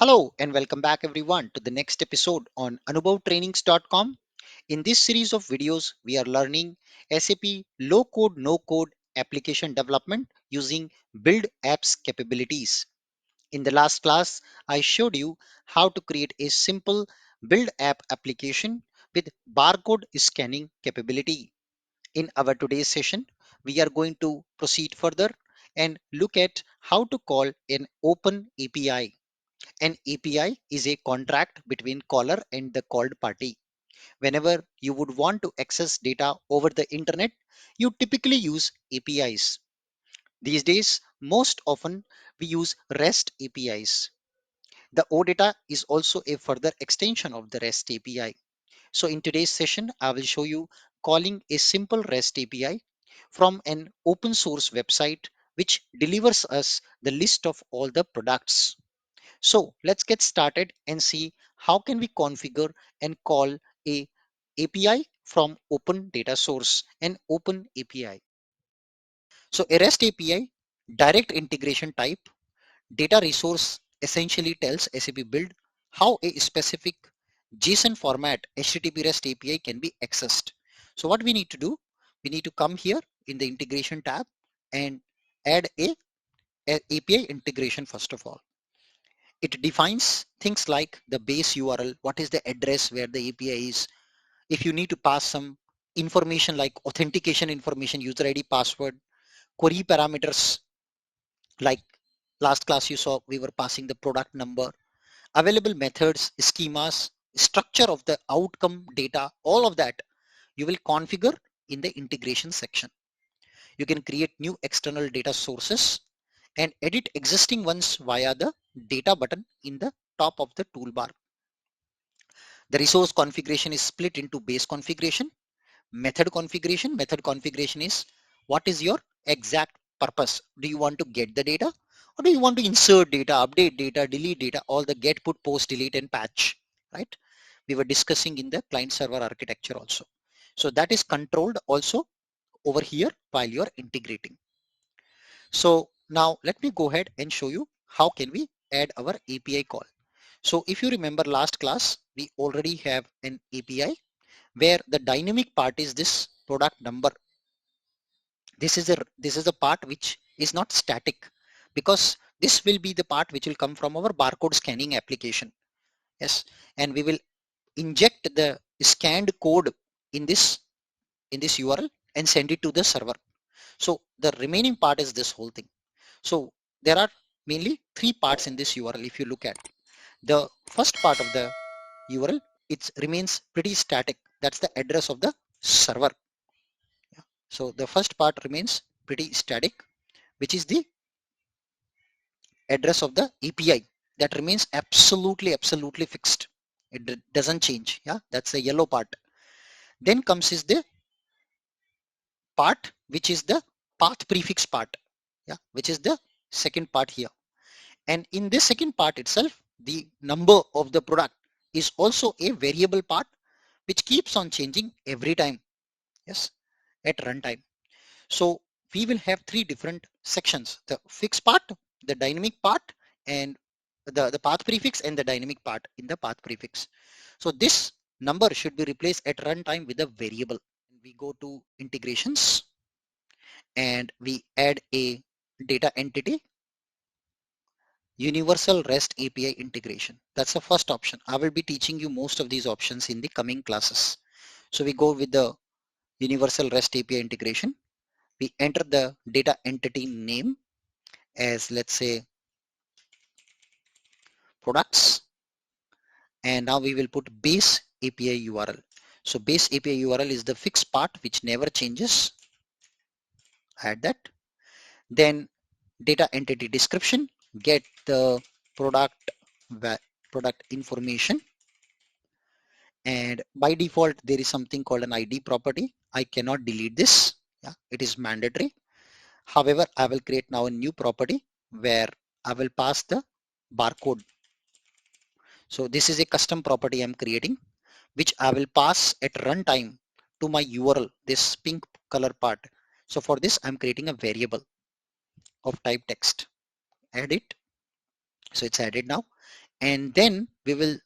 Hello and welcome back everyone to the next episode on anubhavtrainings.com. In this series of videos, we are learning SAP low code no code application development using Build Apps capabilities. In the last class, I showed you how to create a simple Build app application with barcode scanning capability. In our today's session, we are going to proceed further and look at how to call an open API. An API is a contract between caller and the called party. Whenever you would want to access data over the internet, you typically use APIs. These days, most often we use REST APIs. The OData is also a further extension of the REST API. So in today's session, I will show you calling a simple REST API from an open source website which delivers us the list of all the products. So let's get started and see how can we configure and call a API from open data source, an open API. So a REST API, direct integration type, data resource essentially tells SAP Build how a specific JSON format HTTP REST API can be accessed. So what we need to do, we need to come here in the integration tab and add a API integration first of all. It defines things like the base URL, what is the address where the API is. If you need to pass some information like authentication information, user ID, password, query parameters, like last class you saw, we were passing the product number, available methods, schemas, structure of the outcome data, all of that you will configure in the integration section. You can create new external data sources and edit existing ones via the data button in the top of the toolbar. The resource configuration is split into base configuration, method configuration. Method configuration is what is your exact purpose. Do you want to get the data or do you want to insert data, update data, delete data, all the get, put, post, delete and patch, right? We were discussing in the client server architecture also. So that is controlled also over here while you are integrating. So now let me go ahead and show you how can we add our API call. So if you remember last class, we already have an API where the dynamic part is this product number. This is a part which is not static because this will be the part which will come from our barcode scanning application. Yes, and we will inject the scanned code in this URL and send it to the server. So the remaining part is this whole thing. So there are mainly three parts in this URL. If you look at the first part of the URL, it remains pretty static. That's the address of the server. Yeah. So the first part remains pretty static, which is the address of the API. That remains absolutely fixed. It doesn't change. Yeah, that's the yellow part. Then comes is the part which is the path prefix part. Yeah, which is the second part here. And in this second part itself, the number of the product is also a variable part which keeps on changing every time. Yes, at runtime. So we will have three different sections: the fixed part, the dynamic part, and the path prefix and the dynamic part in the path prefix. So this number should be replaced at runtime with a variable. We go to integrations and we add a data entity, universal REST API integration. That's the first option. I will be teaching you most of these options in the coming classes. So we go with the universal REST API integration. We enter the data entity name as, let's say, products, and now we will put base API URL. So base API URL is the fixed part which never changes. Add that. Then data entity description, get the product product information, and by default there is something called an ID property. I cannot delete this. Yeah, it is mandatory. However, I will create now a new property where I will pass the barcode. So this is a custom property I'm creating, which I will pass at runtime to my URL, this pink color part. So for this, I'm creating a variable of type text. Add it. So it's added now. And then we will,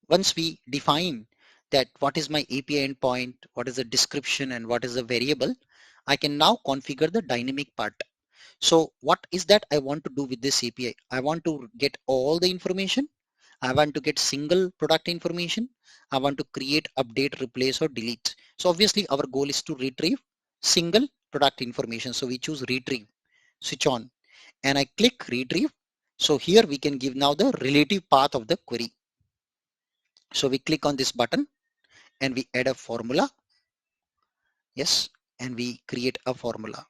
once we define that what is my API endpoint, what is the description and what is the variable, I can now configure the dynamic part. So what is that I want to do with this API? I want to get all the information. I want to get single product information. I want to create, update, replace or delete. So obviously our goal is to retrieve single product information. So we choose retrieve, switch on, and I click retrieve. So here we can give now the relative path of the query. So we click on this button and we add a formula. Yes, and we create a formula.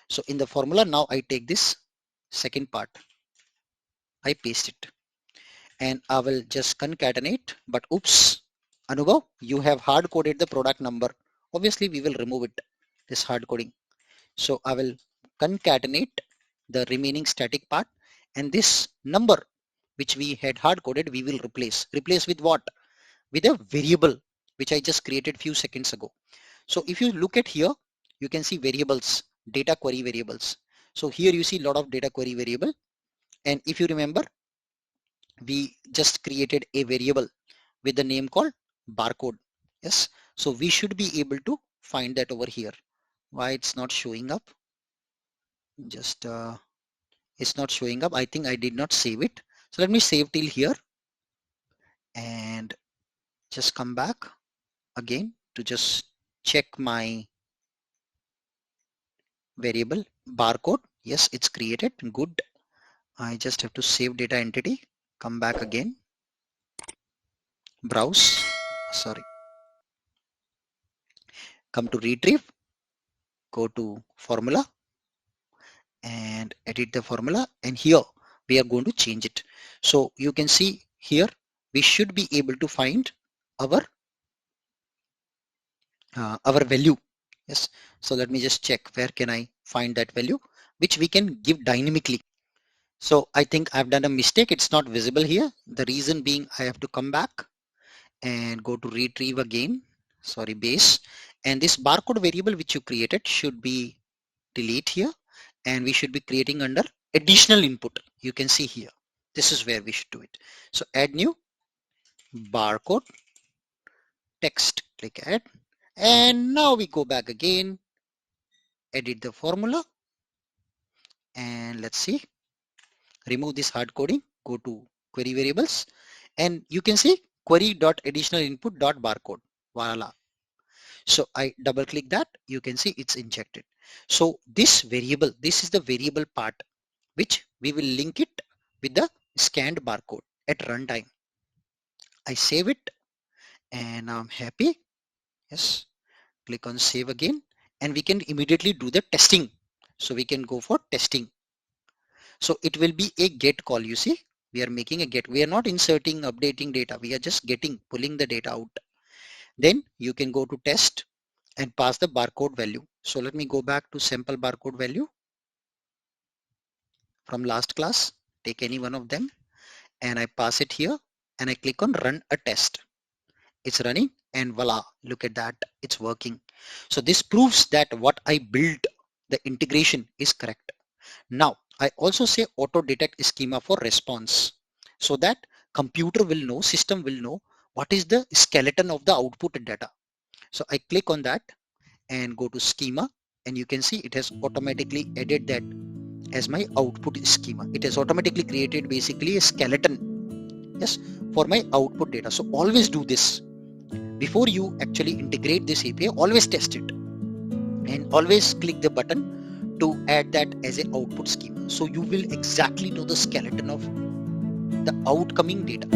So in the formula now I take this second part, I paste it, and I will just concatenate. But oops, Anubhav, you have hard coded the product number. Obviously we will remove it, this hard coding. So I will concatenate the remaining static part, and this number which we had hard coded we will replace. Replace with what? With a variable which I just created few seconds ago. So if you look at here, you can see variables, data query variables. So here you see a lot of data query variable. And if you remember, we just created a variable with the name called barcode. Yes. So we should be able to find that over here. Why it's not showing up? Just it's not showing up. I think I did not save it. So let me save till here and just come back again to just check my variable barcode. Yes, it's created. Good. I just have to save data entity, come back again, browse, sorry, come to retrieve, go to formula and edit the formula, and here we are going to change it. So you can see here we should be able to find our value. Yes, so let me just check where can I find that value which we can give dynamically. So I think I've done a mistake, it's not visible here. The reason being I have to come back and go to retrieve again, sorry, base, and this barcode variable which you created should be delete here, and we should be creating under additional input. You can see here, this is where we should do it. So add new barcode text, click add, and now we go back again, edit the formula, and let's see, remove this hard coding, go to query variables, and you can see query dot additional input dot barcode. Voila. So I double click that, you can see it's injected. So this variable, this is the variable part which we will link it with the scanned barcode at runtime. I save it and I'm happy. Yes, click on save again, and we can immediately do the testing. So we can go for testing. So it will be a get call. You see, we are making a get. We are not inserting, updating data. We are just pulling the data out. Then you can go to test and pass the barcode value. So let me go back to sample barcode value from last class. Take any one of them and I pass it here, and I click on run a test. It's running, and voila, look at that, it's working. So this proves that what I built, the integration is correct. Now I also say auto detect schema for response, so that computer will know, system will know what is the skeleton of the output data. So I click on that and go to schema, and you can see it has automatically added that as my output schema. It has automatically created basically a skeleton, yes, for my output data. So always do this before you actually integrate this API. Always test it and always click the button to add that as an output schema, so you will exactly know the skeleton of the outcoming data.